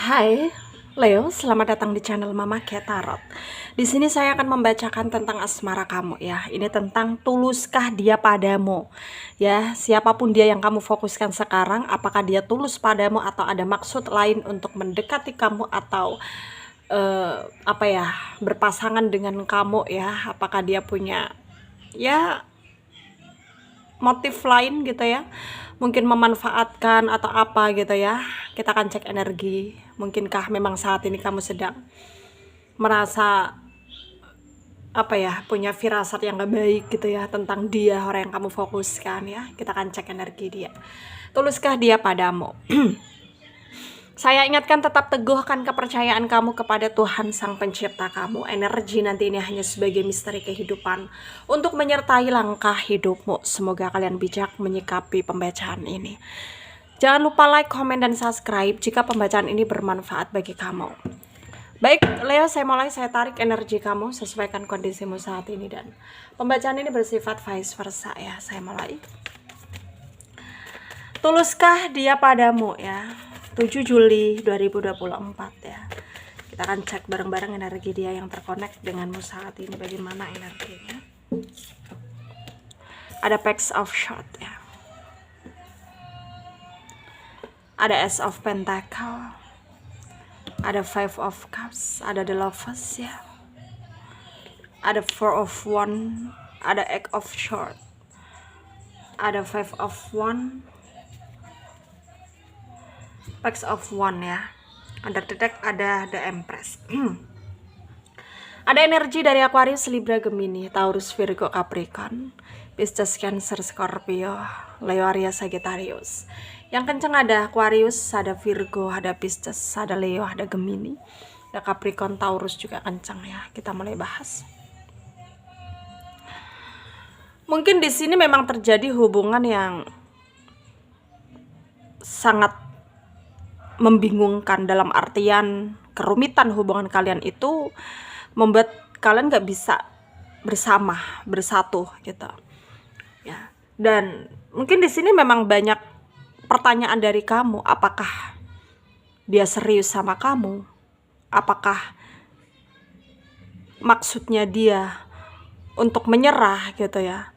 Hai Leo, selamat datang di channel Mama Cat Tarot. Di sini saya akan membacakan tentang asmara kamu ya. Ini tentang tuluskah dia padamu? Ya, siapapun dia yang kamu fokuskan sekarang, apakah dia tulus padamu atau ada maksud lain untuk mendekati kamu atau berpasangan dengan kamu ya? Apakah dia punya ya motif lain gitu ya, mungkin memanfaatkan atau apa gitu ya. Kita akan cek energi. Mungkinkah memang saat ini kamu sedang merasa punya firasat yang gak baik gitu ya tentang dia, orang yang kamu fokuskan ya. Kita akan cek energi dia. Tuluskah dia padamu? Saya ingatkan, tetap teguhkan kepercayaan kamu kepada Tuhan Sang Pencipta kamu. Energi nanti ini hanya sebagai misteri kehidupan untuk menyertai langkah hidupmu. Semoga kalian bijak menyikapi pembacaan ini. Jangan lupa like, komen, dan subscribe jika pembacaan ini bermanfaat bagi kamu. Baik Leo, saya tarik energi kamu, sesuaikan kondisimu saat ini. Dan pembacaan ini bersifat vice versa ya. Saya mulai. Tuluskah dia padamu ya? 7 Juli 2024 ya. Kita akan cek bareng-bareng energi dia yang terkonek denganmu saat ini, bagaimana energinya. Ada Page of Swords ya. Ada Ace of Pentacle. Ada Five of Cups, ada The Lovers ya. Ada Four of Wands, ada Eight of Swords. Ada Five of Wands. Page of Wands ya. Under the deck ada The Empress. Ada energi dari Aquarius, Libra, Gemini, Taurus, Virgo, Capricorn, Pisces, Cancer, Scorpio, Leo, Aries, Sagittarius. Yang kenceng ada Aquarius, ada Virgo, ada Pisces, ada Leo, ada Gemini, ada Capricorn, Taurus juga kenceng ya. Kita mulai bahas. Mungkin di sini memang terjadi hubungan yang sangat membingungkan, dalam artian kerumitan hubungan kalian itu membuat kalian gak bisa bersatu gitu ya. Dan mungkin di sini memang banyak pertanyaan dari kamu, apakah dia serius sama kamu, apakah maksudnya dia untuk menyerah gitu ya,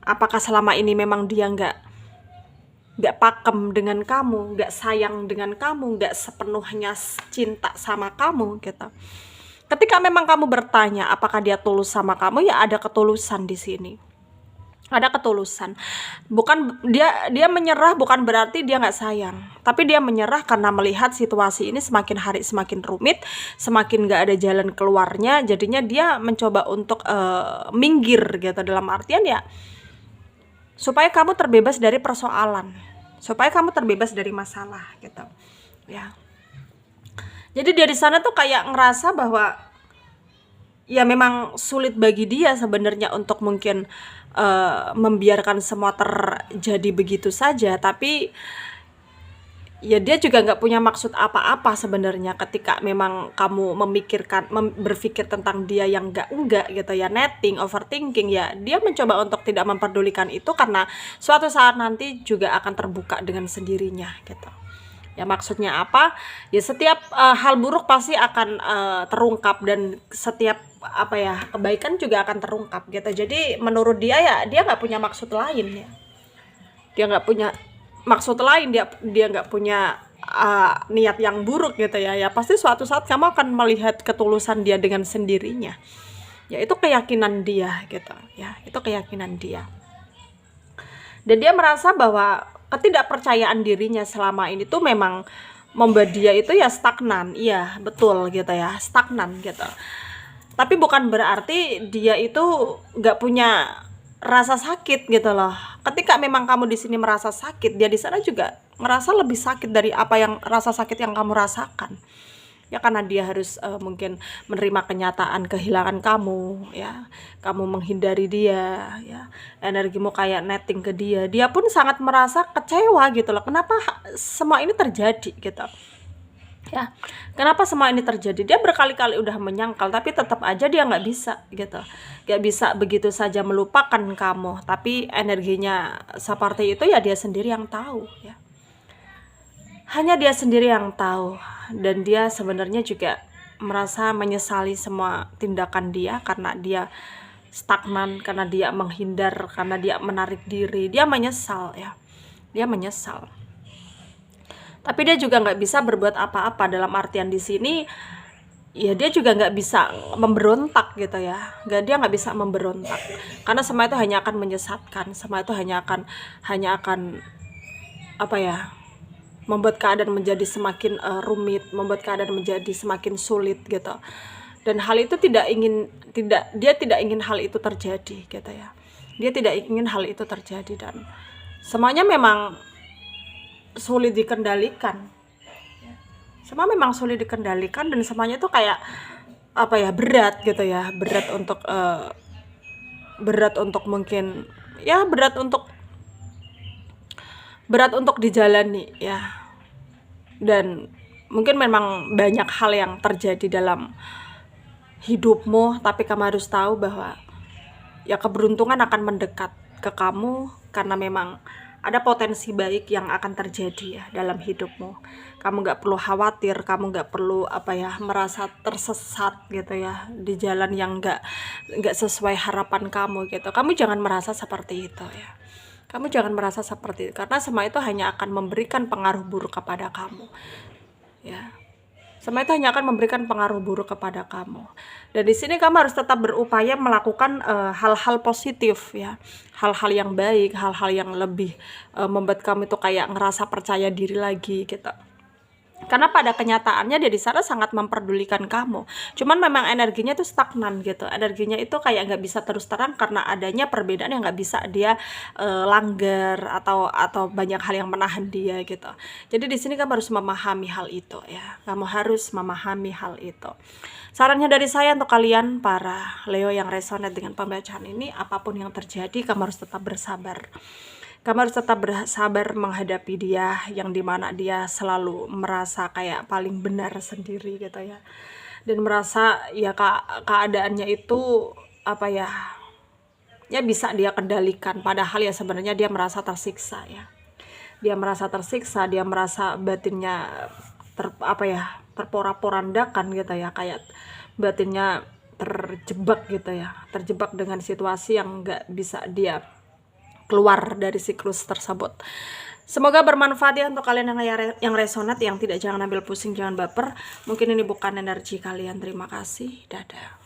apakah selama ini memang dia gak pakem dengan kamu, gak sayang dengan kamu, gak sepenuhnya cinta sama kamu gitu. Ketika memang kamu bertanya apakah dia tulus sama kamu, ya ada ketulusan di sini. Ada ketulusan. Bukan dia menyerah bukan berarti dia gak sayang, tapi dia menyerah karena melihat situasi ini semakin hari semakin rumit, semakin gak ada jalan keluarnya. Jadinya dia mencoba untuk minggir gitu, dalam artian ya supaya kamu terbebas dari persoalan, supaya kamu terbebas dari masalah gitu ya. Jadi dari sana tuh kayak ngerasa bahwa ya memang sulit bagi dia sebenarnya untuk mungkin membiarkan semua terjadi begitu saja, tapi ya dia juga nggak punya maksud apa-apa sebenarnya ketika memang kamu berpikir tentang dia yang enggak gitu ya, netting, overthinking ya. Dia mencoba untuk tidak memperdulikan itu karena suatu saat nanti juga akan terbuka dengan sendirinya gitu ya. Maksudnya apa ya, setiap hal buruk pasti akan terungkap, dan setiap kebaikan juga akan terungkap gitu. Jadi menurut dia ya dia nggak punya maksud lain ya, dia nggak punya maksud lain, dia nggak punya niat yang buruk gitu ya. Ya pasti suatu saat kamu akan melihat ketulusan dia dengan sendirinya ya. Itu keyakinan dia gitu ya, itu keyakinan dia. Dan dia merasa bahwa ketidakpercayaan dirinya selama ini tuh memang membuat dia itu ya stagnan. Iya betul gitu ya, stagnan gitu. Tapi bukan berarti dia itu nggak punya rasa sakit gitu loh. Ketika memang kamu di sini merasa sakit, dia di sana juga ngerasa lebih sakit dari apa yang rasa sakit yang kamu rasakan ya, karena dia harus mungkin menerima kenyataan kehilangan kamu ya. Kamu menghindari dia ya, energimu kayak netting ke dia. Dia pun sangat merasa kecewa gitu loh, kenapa semua ini terjadi gitu ya, kenapa semua ini terjadi. Dia berkali-kali udah menyangkal, tapi tetap aja dia nggak bisa gitu, nggak bisa begitu saja melupakan kamu. Tapi energinya seperti itu ya dia sendiri yang tahu ya, hanya dia sendiri yang tahu dan dia sebenarnya juga merasa menyesali semua tindakan dia karena dia stagnan, karena dia menghindar, karena dia menarik diri. Dia menyesal ya, dia menyesal. Tapi dia juga nggak bisa berbuat apa-apa, dalam artian di sini ya dia juga nggak bisa memberontak gitu ya. Dia nggak bisa memberontak karena semua itu hanya akan menyesatkan, semua itu hanya akan apa ya, membuat keadaan menjadi semakin rumit, membuat keadaan menjadi semakin sulit gitu. Dan hal itu dia tidak ingin hal itu terjadi gitu ya. Dia tidak ingin hal itu terjadi, dan semuanya memang sulit dikendalikan. Semua memang sulit dikendalikan, dan semuanya tuh kayak apa ya, berat gitu ya, berat untuk mungkin ya, berat untuk dijalani ya. Dan mungkin memang banyak hal yang terjadi dalam hidupmu, tapi kamu harus tahu bahwa ya keberuntungan akan mendekat ke kamu karena memang ada potensi baik yang akan terjadi ya dalam hidupmu. Kamu nggak perlu khawatir, kamu nggak perlu merasa tersesat gitu ya di jalan yang nggak sesuai harapan kamu gitu. Kamu jangan merasa seperti itu ya. Kamu jangan merasa seperti itu, karena semua itu hanya akan memberikan pengaruh buruk kepada kamu ya. Semua itu hanya akan memberikan pengaruh buruk kepada kamu. Dan di sini kamu harus tetap berupaya melakukan hal-hal positif ya, hal-hal yang baik, hal-hal yang lebih membuat kamu itu kayak ngerasa percaya diri lagi gitu. Karena pada kenyataannya dia di sana sangat memperdulikan kamu. Cuman memang energinya itu stagnan gitu. Energinya itu kayak nggak bisa terus terang karena adanya perbedaan yang nggak bisa dia langgar, atau banyak hal yang menahan dia gitu. Jadi di sini kamu harus memahami hal itu ya. Kamu harus memahami hal itu. Sarannya dari saya untuk kalian para Leo yang resonate dengan pembacaan ini, apapun yang terjadi kamu harus tetap bersabar. Kamu harus tetap bersabar menghadapi dia, yang dimana dia selalu merasa kayak paling benar sendiri gitu ya, dan merasa ya keadaannya itu apa ya bisa dia kendalikan, padahal ya sebenarnya dia merasa tersiksa ya. Dia merasa tersiksa, dia merasa batinnya terporak-porandakan gitu ya, kayak batinnya terjebak gitu ya, terjebak dengan situasi yang nggak bisa dia keluar dari siklus tersebut. Semoga bermanfaat ya untuk kalian yang resonate, yang tidak, jangan ambil pusing, jangan baper. Mungkin ini bukan energi kalian. Terima kasih, dadah.